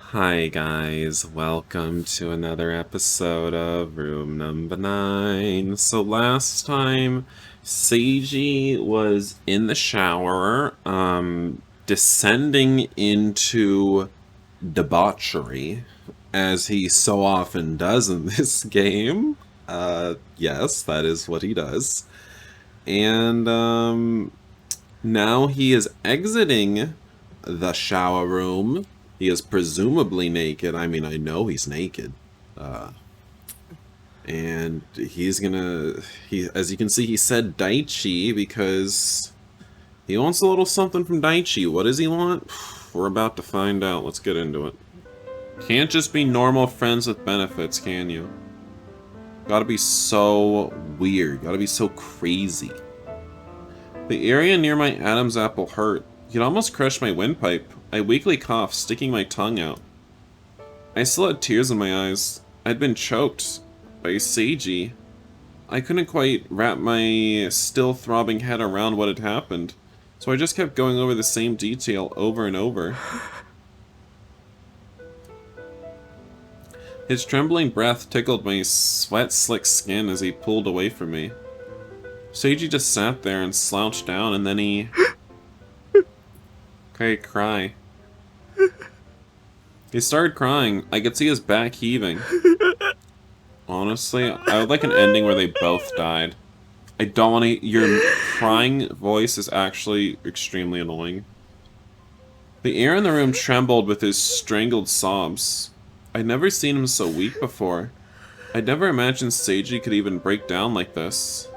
Hi guys, welcome to another episode of Room Number 9. So last time, Seiji was in the shower, descending into debauchery, as he so often does in this game. Yes, that is what he does. And, now he is exiting the shower room. He is presumably naked. I mean, I know he's naked. And he's gonna... as you can see, he said Daichi because he wants a little something from Daichi. What does he want? We're about to find out. Let's get into it. Can't just be normal friends with benefits, can you? Gotta be so weird. Gotta be so crazy. The area near my Adam's apple hurt. You'd almost crushed my windpipe. I weakly coughed, sticking my tongue out. I still had tears in my eyes. I'd been choked by Seiji. I couldn't quite wrap my still throbbing head around what had happened, so I just kept going over the same detail over and over. His trembling breath tickled my sweat-slick skin as he pulled away from me. Seiji just sat there and slouched down, and then he... Okay, cry. He started crying. I could see his back heaving. Honestly, I would like an ending where they both died. I don't want to... Your crying voice is actually extremely annoying. The air in the room trembled with his strangled sobs. I'd never seen him so weak before. I'd never imagined Seiji could even break down like this.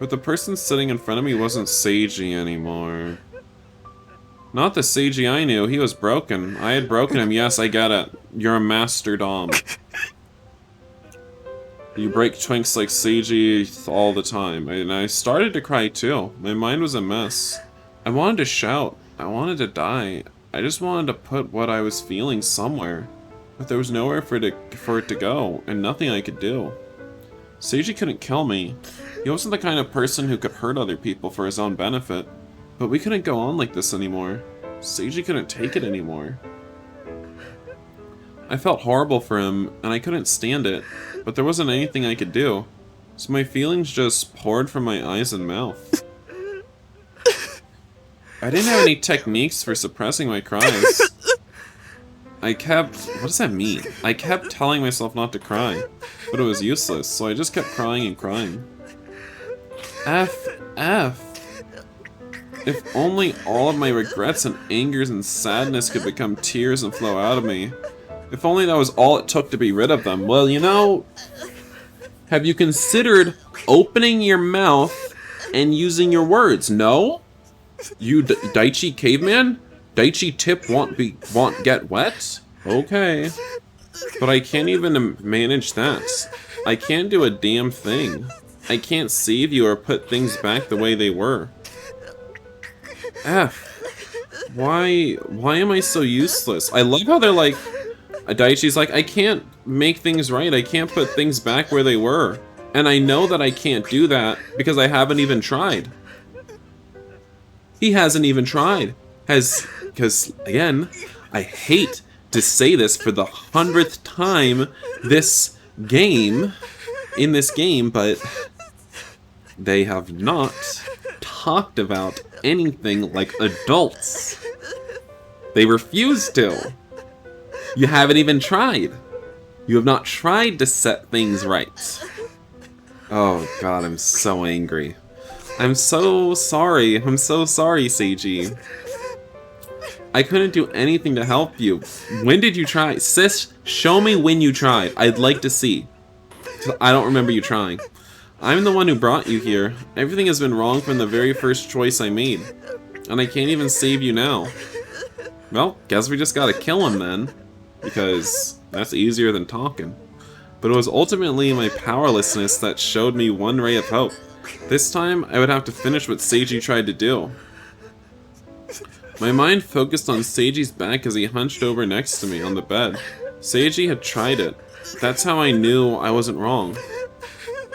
But the person sitting in front of me wasn't Seiji anymore. Not the Seiji I knew. He was broken. I had broken him. Yes, I get it. You're a master dom. You break twinks like Seiji all the time. And I started to cry too. My mind was a mess. I wanted to shout. I wanted to die. I just wanted to put what I was feeling somewhere. But there was nowhere for it to go, and nothing I could do. Seiji couldn't kill me. He wasn't the kind of person who could hurt other people for his own benefit. But we couldn't go on like this anymore. Seiji couldn't take it anymore. I felt horrible for him, and I couldn't stand it, but there wasn't anything I could do. So my feelings just poured from my eyes and mouth. I didn't have any techniques for suppressing my cries. What does that mean? I kept telling myself not to cry, but it was useless, so I just kept crying and crying. F. If only all of my regrets and angers and sadness could become tears and flow out of me. If only that was all it took to be rid of them. Well, you know, have you considered opening your mouth and using your words? No? You Daichi caveman? Daichi tip won't get wet? Okay. But I can't even manage that. I can't do a damn thing. I can't save you or put things back the way they were. Why am I so useless? I love how they're like, Daichi's like, I can't make things right. I can't put things back where they were. And I know that I can't do that because I haven't even tried. He hasn't even tried. Because, again, I hate to say this for the 100th time in this game, but they have not talked about anything like adults. They refuse to. You haven't even tried. You have not tried to set things right. Oh god, I'm so angry. I'm so sorry. I'm so sorry, Seiji. I couldn't do anything to help you. When did you try? Sis, show me when you tried. I'd like to see. I don't remember you trying. I'm the one who brought you here. Everything has been wrong from the very first choice I made. And I can't even save you now. Well, guess we just gotta kill him then. Because that's easier than talking. But it was ultimately my powerlessness that showed me one ray of hope. This time, I would have to finish what Seiji tried to do. My mind focused on Seiji's back as he hunched over next to me on the bed. Seiji had tried it. That's how I knew I wasn't wrong.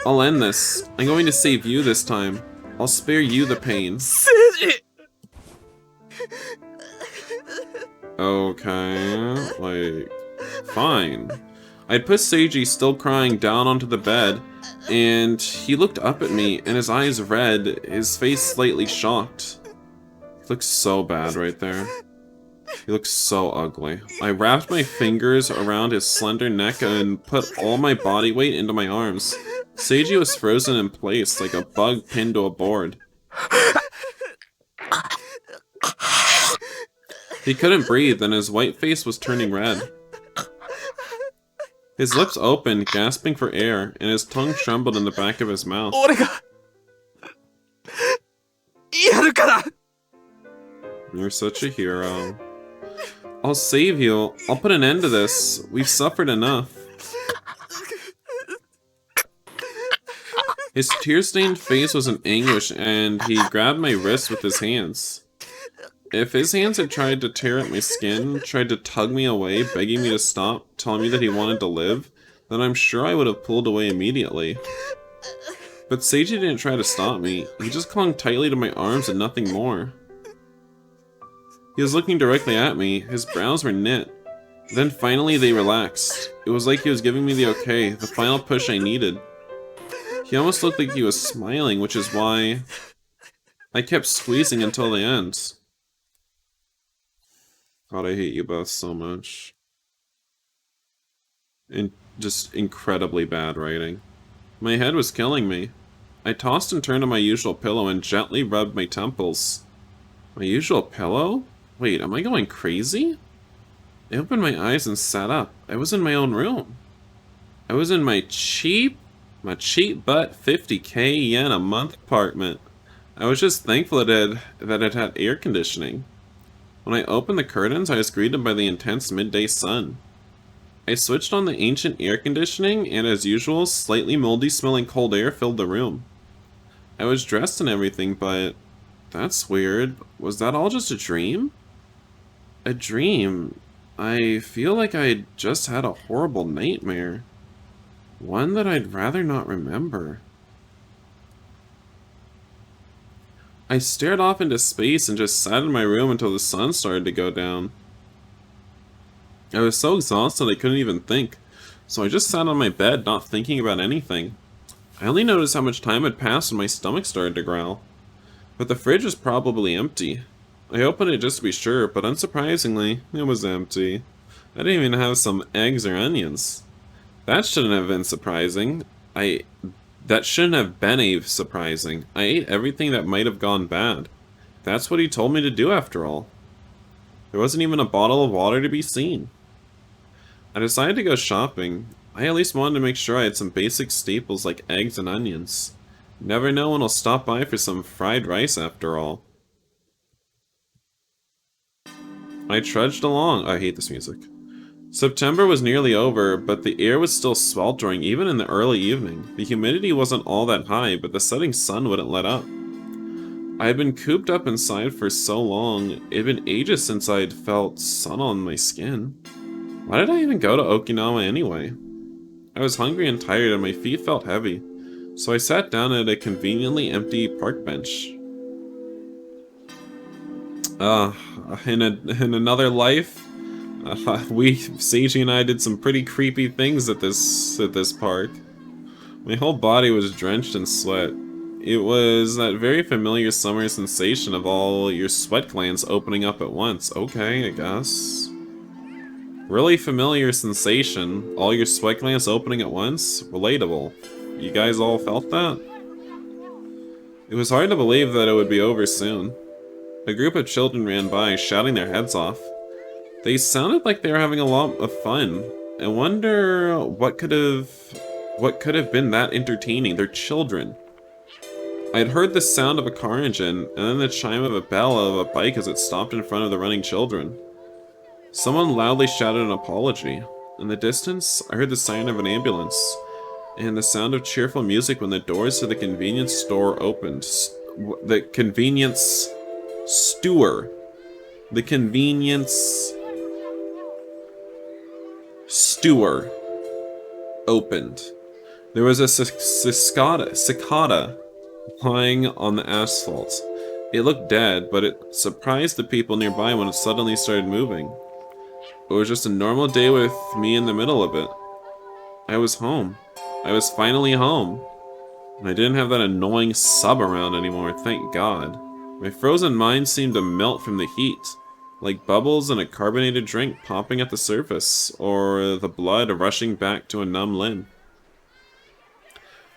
I'll end this. I'm going to save you this time. I'll spare you the pain. Okay, like, fine. I'd put Seiji, still crying, down onto the bed, and he looked up at me, and his eyes red, his face slightly shocked. He looks so bad right there. He looks so ugly. I wrapped my fingers around his slender neck and put all my body weight into my arms. Seiji was frozen in place, like a bug pinned to a board. He couldn't breathe, and his white face was turning red. His lips opened, gasping for air, and his tongue trembled in the back of his mouth. You're such a hero. I'll save you. I'll put an end to this. We've suffered enough. His tear-stained face was in anguish, and he grabbed my wrist with his hands. If his hands had tried to tear at my skin, tried to tug me away, begging me to stop, telling me that he wanted to live, then I'm sure I would have pulled away immediately. But Seiji didn't try to stop me. He just clung tightly to my arms and nothing more. He was looking directly at me. His brows were knit. Then finally they relaxed. It was like he was giving me the okay, the final push I needed. He almost looked like he was smiling, which is why I kept squeezing until the end. God, I hate you both so much. And just incredibly bad writing. My head was killing me. I tossed and turned on my usual pillow and gently rubbed my temples. My usual pillow? Wait, am I going crazy? I opened my eyes and sat up. I was in my own room. I was in my cheap butt 50k yen a month apartment. I was just thankful that it had air conditioning. When I opened the curtains, I was greeted by the intense midday sun. I switched on the ancient air conditioning, and as usual, slightly moldy smelling cold air filled the room. I was dressed and everything, but that's weird. Was that all just a dream? A dream? I feel like I just had a horrible nightmare. One that I'd rather not remember. I stared off into space and just sat in my room until the sun started to go down. I was so exhausted I couldn't even think, so I just sat on my bed not thinking about anything. I only noticed how much time had passed when my stomach started to growl. But the fridge was probably empty. I opened it just to be sure, but unsurprisingly, it was empty. I didn't even have some eggs or onions. That shouldn't have been surprising. That shouldn't have been surprising. I ate everything that might have gone bad. That's what he told me to do after all. There wasn't even a bottle of water to be seen. I decided to go shopping. I at least wanted to make sure I had some basic staples like eggs and onions. Never know when I'll stop by for some fried rice after all. I trudged along. I hate this music. September was nearly over, but the air was still sweltering even in the early evening. The humidity wasn't all that high, but the setting sun wouldn't let up. I had been cooped up inside for so long, it had been ages since I'd felt sun on my skin. Why did I even go to Okinawa anyway? I was hungry and tired and my feet felt heavy, so I sat down at a conveniently empty park bench. In another life, Seiji and I did some pretty creepy things at this park. My whole body was drenched in sweat. It was that very familiar summer sensation of all your sweat glands opening up at once. Okay, I guess. Really familiar sensation, all your sweat glands opening at once? Relatable. You guys all felt that? It was hard to believe that it would be over soon. A group of children ran by, shouting their heads off. They sounded like they were having a lot of fun. I wonder what could have been that entertaining. They're children. I'd heard the sound of a car engine, and then the chime of a bell of a bike as it stopped in front of the running children. Someone loudly shouted an apology. In the distance, I heard the siren of an ambulance, and the sound of cheerful music when the doors to the convenience store opened. The convenience store opened. There was a cicada lying on the asphalt. It looked dead, but it surprised the people nearby when it suddenly started moving. It was just a normal day with me in the middle of it. I was home. I was finally home. And I didn't have that annoying sub around anymore, thank God. My frozen mind seemed to melt from the heat, like bubbles in a carbonated drink popping at the surface, or the blood rushing back to a numb limb.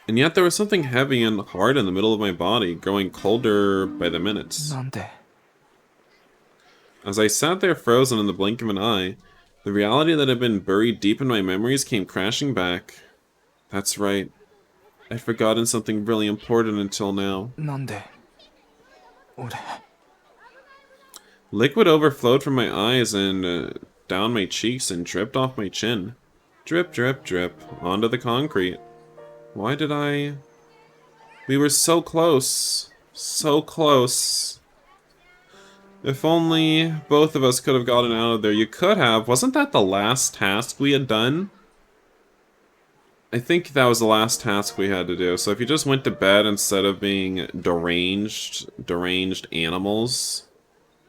And yet there was something heavy and hard in the middle of my body, growing colder by the minute. As I sat there frozen in the blink of an eye, the reality that had been buried deep in my memories came crashing back. That's right. I'd forgotten something really important until now. Liquid overflowed from my eyes and down my cheeks and dripped off my chin. Drip, drip, drip, onto the concrete. Why did I... We were so close. So close. If only both of us could have gotten out of there. You could have. Wasn't that the last task we had done? I think that was the last task we had to do. So if you just went to bed instead of being deranged animals,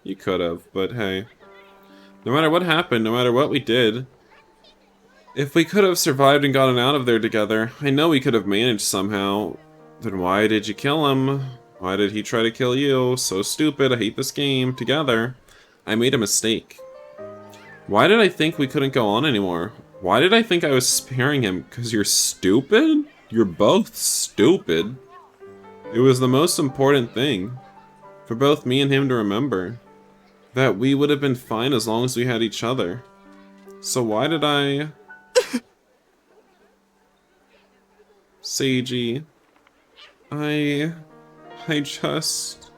you could have. But hey, no matter what happened, no matter what we did, if we could have survived and gotten out of there together, I know we could have managed somehow. Then why did you kill him? Why did he try to kill you? So stupid, I hate this game. Together. I made a mistake. Why did I think we couldn't go on anymore? Why did I think I was sparing him? Because you're stupid? You're both stupid. It was the most important thing for both me and him to remember. That we would have been fine as long as we had each other. So why did I... Seiji... I just...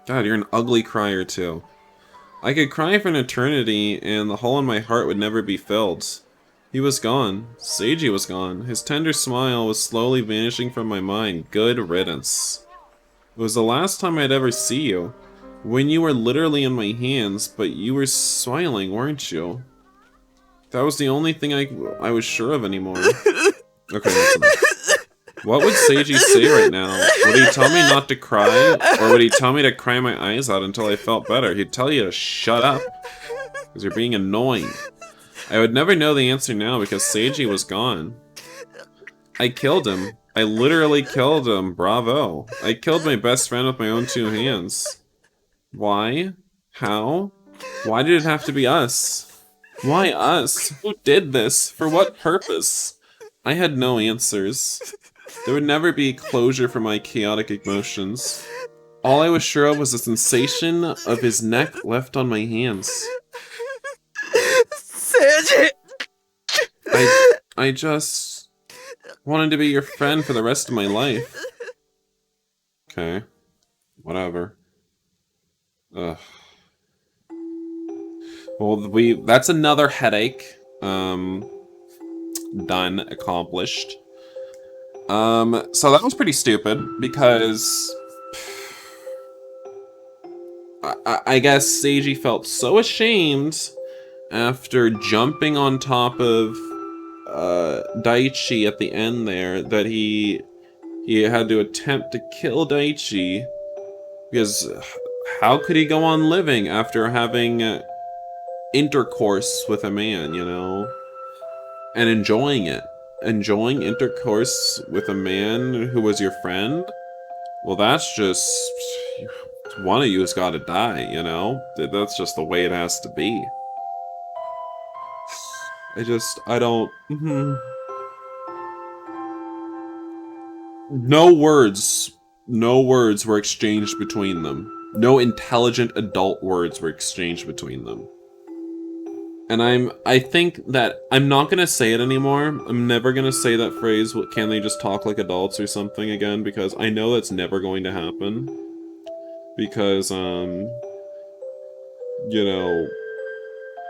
God, you're an ugly crier too. I could cry for an eternity, and the hole in my heart would never be filled. He was gone. Seiji was gone. His tender smile was slowly vanishing from my mind. Good riddance. It was the last time I'd ever see you. When you were literally in my hands, but you were smiling, weren't you? That was the only thing I was sure of anymore. Okay, that's enough. What would Seiji say right now? Would he tell me not to cry? Or would he tell me to cry my eyes out until I felt better? He'd tell you to shut up. Because you're being annoying. I would never know the answer now because Seiji was gone. I killed him. I literally killed him. Bravo. I killed my best friend with my own two hands. Why? How? Why did it have to be us? Why us? Who did this? For what purpose? I had no answers. There would never be closure for my chaotic emotions. All I was sure of was the sensation of his neck left on my hands. Seiji! I just wanted to be your friend for the rest of my life. Okay. Whatever. Ugh. Well, that's another headache. Done. Accomplished. So that was pretty stupid, because... I guess Seiji felt so ashamed after jumping on top of Daichi at the end there that he had to attempt to kill Daichi, because how could he go on living after having intercourse with a man, you know? And enjoying it. Enjoying intercourse with a man who was your friend? Well, that's just... one of you has got to die, you know? That's just the way it has to be. I don't... No words were exchanged between them. No intelligent adult words were exchanged between them. And I think that I'm not gonna say it anymore. I'm never gonna say that phrase, can they just talk like adults or something again, because I know that's never going to happen. Because, you know,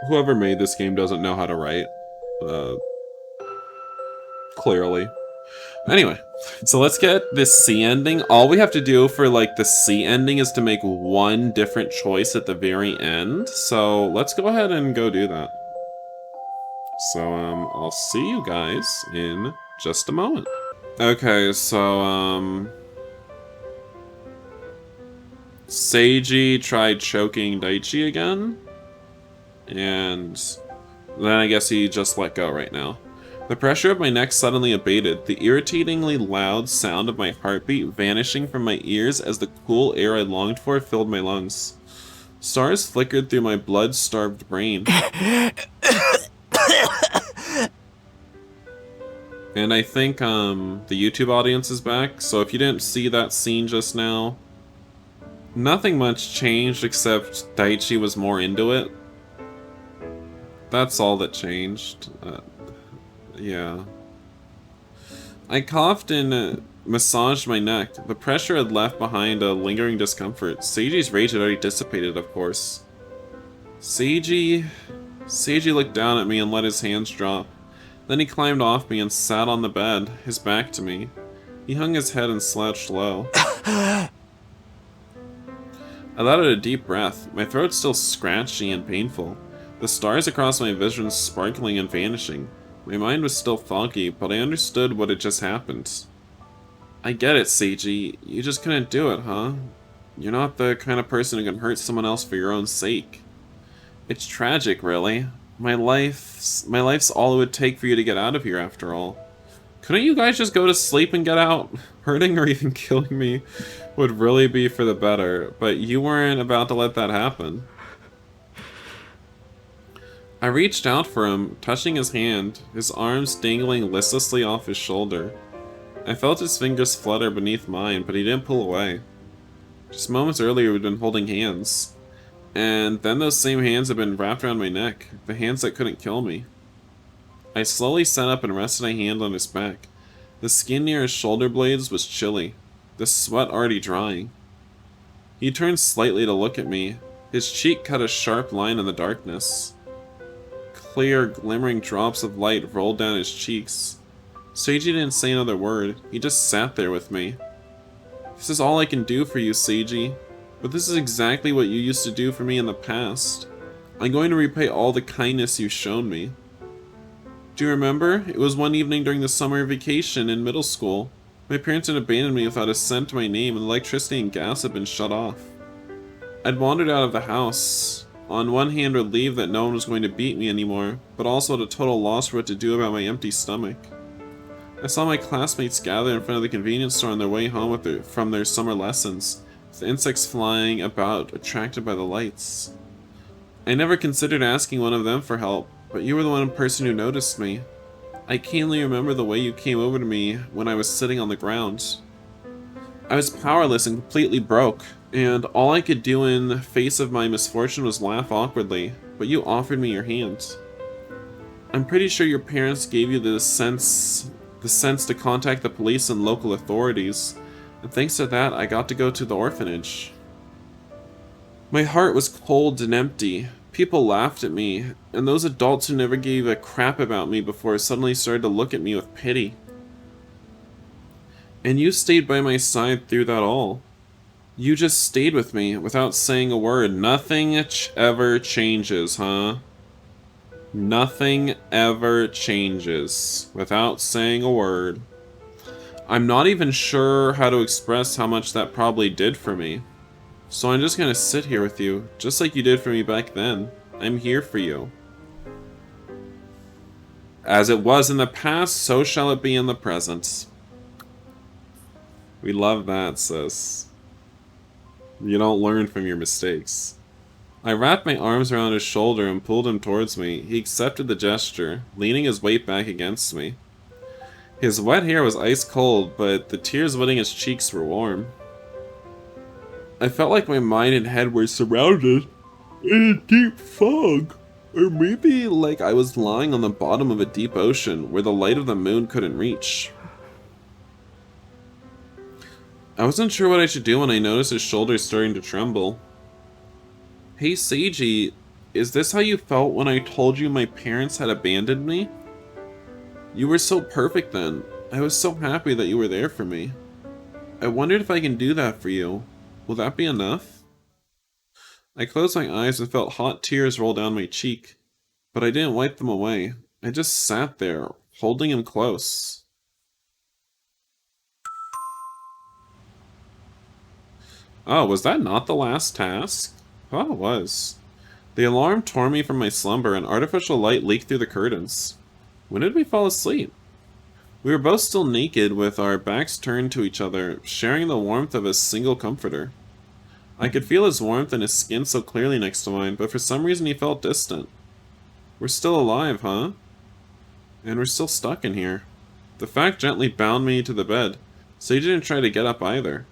whoever made this game doesn't know how to write. Clearly. Anyway, so let's get this C ending. All we have to do for, like, the C ending is to make one different choice at the very end. So let's go ahead and go do that. So, I'll see you guys in just a moment. Okay, so, Seiji tried choking Daichi again, and then I guess he just let go right now. The pressure of my neck suddenly abated, the irritatingly loud sound of my heartbeat vanishing from my ears as the cool air I longed for filled my lungs. Stars flickered through my blood-starved brain. And I think the YouTube audience is back, so if you didn't see that scene just now, nothing much changed except Daichi was more into it. That's all that changed. Yeah. I coughed and massaged my neck. The pressure had left behind a lingering discomfort. Seiji's rage had already dissipated, of course. Seiji looked down at me and let his hands drop. Then he climbed off me and sat on the bed, his back to me. He hung his head and slouched low. I let out a deep breath, my throat still scratchy and painful. The stars across my vision sparkling and vanishing. My mind was still foggy, but I understood what had just happened. I get it, Seiji. You just couldn't do it, huh? You're not the kind of person who can hurt someone else for your own sake. It's tragic, really. My life's all it would take for you to get out of here, after all. Couldn't you guys just go to sleep and get out? Hurting or even killing me would really be for the better, but you weren't about to let that happen. I reached out for him, touching his hand, his arms dangling listlessly off his shoulder. I felt his fingers flutter beneath mine, but he didn't pull away. Just moments earlier we'd been holding hands. And then those same hands had been wrapped around my neck, the hands that couldn't kill me. I slowly sat up and rested a hand on his back. The skin near his shoulder blades was chilly, the sweat already drying. He turned slightly to look at me. His cheek cut a sharp line in the darkness. Clear, glimmering drops of light rolled down his cheeks. Seiji didn't say another word, he just sat there with me. This is all I can do for you, Seiji. But this is exactly what you used to do for me in the past. I'm going to repay all the kindness you've shown me. Do you remember? It was one evening during the summer vacation in middle school. My parents had abandoned me without a cent to my name, and electricity and gas had been shut off. I'd wandered out of the house, on one hand relieved that no one was going to beat me anymore, but also at a total loss for what to do about my empty stomach. I saw my classmates gather in front of the convenience store on their way home from their summer lessons, with insects flying about, attracted by the lights. I never considered asking one of them for help, but you were the one person who noticed me. I keenly remember the way you came over to me when I was sitting on the ground. I was powerless and completely broke, and all I could do in the face of my misfortune was laugh awkwardly, but you offered me your hand. I'm pretty sure your parents gave you the sense to contact the police and local authorities, and thanks to that, I got to go to the orphanage. My heart was cold and empty. People laughed at me, and those adults who never gave a crap about me before suddenly started to look at me with pity. And you stayed by my side through that all. You just stayed with me without saying a word. Nothing ever changes, huh? Nothing ever changes without saying a word. I'm not even sure how to express how much that probably did for me. So I'm just gonna sit here with you, just like you did for me back then. I'm here for you. As it was in the past, so shall it be in the present. We love that, sis. You don't learn from your mistakes. I wrapped my arms around his shoulder and pulled him towards me. He accepted the gesture, leaning his weight back against me. His wet hair was ice cold, but the tears wetting his cheeks were warm. I felt like my mind and head were surrounded in a deep fog. Or maybe like I was lying on the bottom of a deep ocean where the light of the moon couldn't reach. I wasn't sure what I should do when I noticed his shoulders starting to tremble. Hey Seiji, is this how you felt when I told you my parents had abandoned me? You were so perfect then. I was so happy that you were there for me. I wondered if I can do that for you. Will that be enough? I closed my eyes and felt hot tears roll down my cheek, but I didn't wipe them away. I just sat there, holding him close. Oh, was that not the last task? Oh, it was. The alarm tore me from my slumber, and artificial light leaked through the curtains. When did we fall asleep? We were both still naked, with our backs turned to each other, sharing the warmth of a single comforter. I could feel his warmth and his skin so clearly next to mine, but for some reason he felt distant. We're still alive, huh? And we're still stuck in here. The fact gently bound me to the bed, so he didn't try to get up either.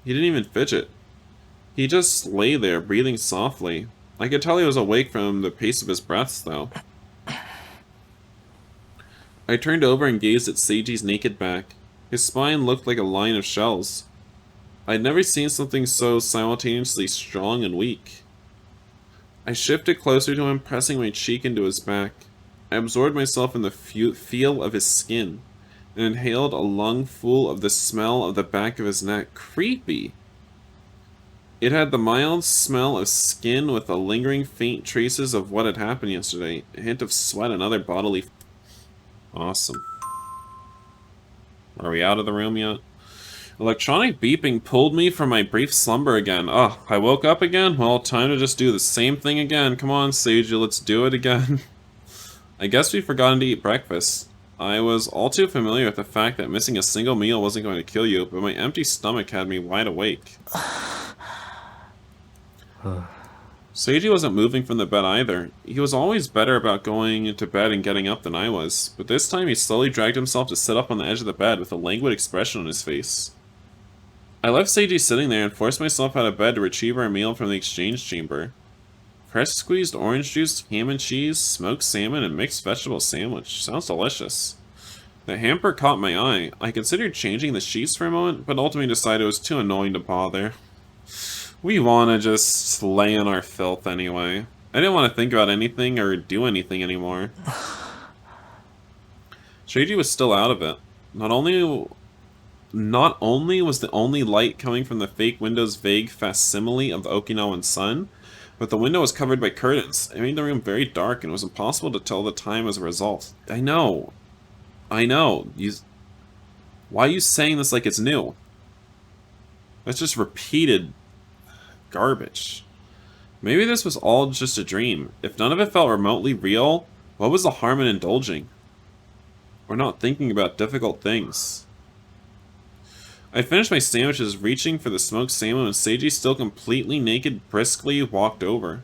He didn't even fidget. He just lay there, breathing softly. I could tell he was awake from the pace of his breaths, though. I turned over and gazed at Seiji's naked back. His spine looked like a line of shells. I'd never seen something so simultaneously strong and weak. I shifted closer to him, pressing my cheek into his back. I absorbed myself in the feel of his skin, and inhaled a lungful of the smell of the back of his neck. Creepy! It had the mild smell of skin with the lingering faint traces of what had happened yesterday, a hint of sweat and other bodily... Awesome. Are we out of the room yet? Electronic beeping pulled me from my brief slumber again. Oh, I woke up again? Well, time to just do the same thing again. Come on, Seiji, let's do it again. I guess we'd forgotten to eat breakfast. I was all too familiar with the fact that missing a single meal wasn't going to kill you, but my empty stomach had me wide awake. Seiji wasn't moving from the bed either. He was always better about going to bed and getting up than I was, but this time he slowly dragged himself to sit up on the edge of the bed with a languid expression on his face. I left Seiji sitting there and forced myself out of bed to retrieve our meal from the exchange chamber. Fresh squeezed orange juice, ham and cheese, smoked salmon, and mixed vegetable sandwich. Sounds delicious. The hamper caught my eye. I considered changing the sheets for a moment, but ultimately decided it was too annoying to bother. We want to just lay in our filth anyway. I didn't want to think about anything or do anything anymore. Seiji was still out of it. Not only was the only light coming from the fake window's vague facsimile of the Okinawan sun, but the window was covered by curtains. It made the room very dark, and it was impossible to tell the time as a result. I know. Why are you saying this like it's new? That's just repeated garbage. Maybe this was all just a dream. If none of it felt remotely real, what was the harm in indulging? Or not thinking about difficult things? I finished my sandwiches, reaching for the smoked salmon when Seiji, still completely naked, briskly walked over.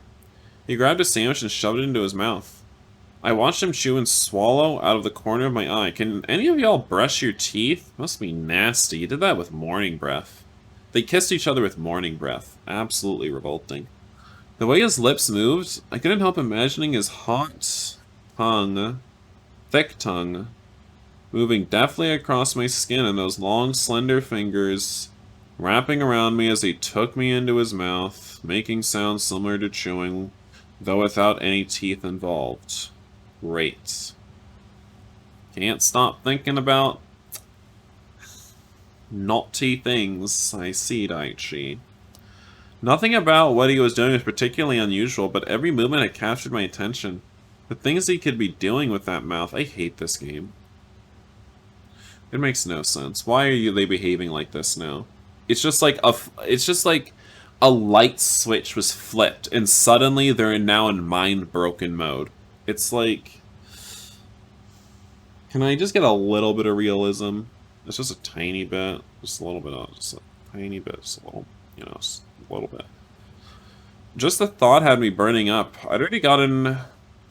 He grabbed a sandwich and shoved it into his mouth. I watched him chew and swallow out of the corner of my eye. Can any of y'all brush your teeth? Must be nasty. You did that with morning breath. They kissed each other with morning breath. Absolutely revolting. The way his lips moved, I couldn't help imagining his hot tongue, thick tongue, moving deftly across my skin and those long, slender fingers wrapping around me as he took me into his mouth, making sounds similar to chewing, though without any teeth involved. Great. Can't stop thinking about naughty things. I see, Daichi. Nothing about what he was doing was particularly unusual, but every movement had captured my attention. The things he could be doing with that mouth. I hate this game. It makes no sense. Why are they behaving like this now? It's just like a light switch was flipped, and suddenly they're now in mind-broken mode. It's like, can I just get a little bit of realism? It's just a tiny bit, just a little bit of, just a tiny bit, just a little, just a little bit. Just the thought had me burning up. I'd already gotten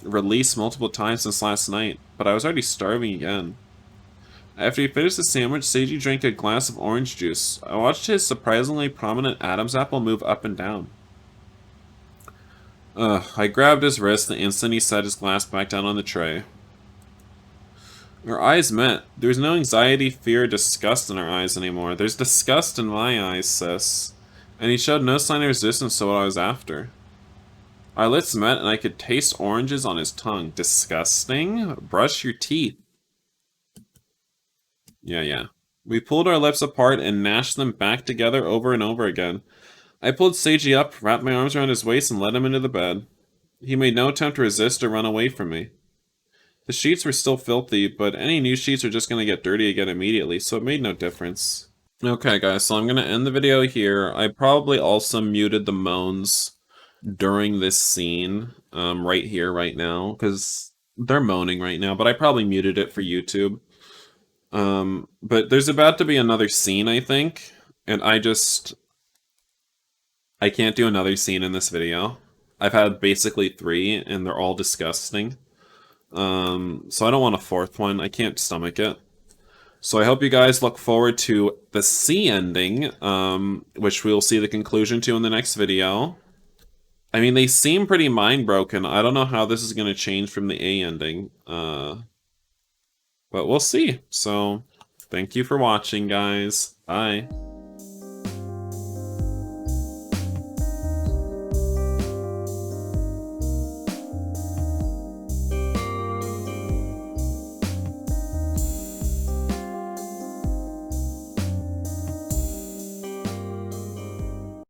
released multiple times since last night, but I was already starving again. After he finished the sandwich, Seiji drank a glass of orange juice. I watched his surprisingly prominent Adam's apple move up and down. I grabbed his wrist the instant he set his glass back down on the tray. Our eyes met. There was no anxiety, fear, disgust in our eyes anymore. There's disgust in my eyes, sis. And he showed no sign of resistance to what I was after. Our lips met and I could taste oranges on his tongue. Disgusting? Brush your teeth. Yeah. We pulled our lips apart and gnashed them back together over and over again. I pulled Seiji up, wrapped my arms around his waist, and led him into the bed. He made no attempt to resist or run away from me. The sheets were still filthy, but any new sheets were just going to get dirty again immediately, so it made no difference. Okay, guys, so I'm gonna end the video here. I probably also muted the moans during this scene, right here, right now, because they're moaning right now, but I probably muted it for YouTube. But there's about to be another scene, I think, and I can't do another scene in this video. I've had basically 3, and they're all disgusting. So I don't want a 4th one. I can't stomach it. So I hope you guys look forward to the C ending, which we'll see the conclusion to in the next video. I mean, they seem pretty mind-broken. I don't know how this is going to change from the A ending, but we'll see. So, thank you for watching, guys. Bye.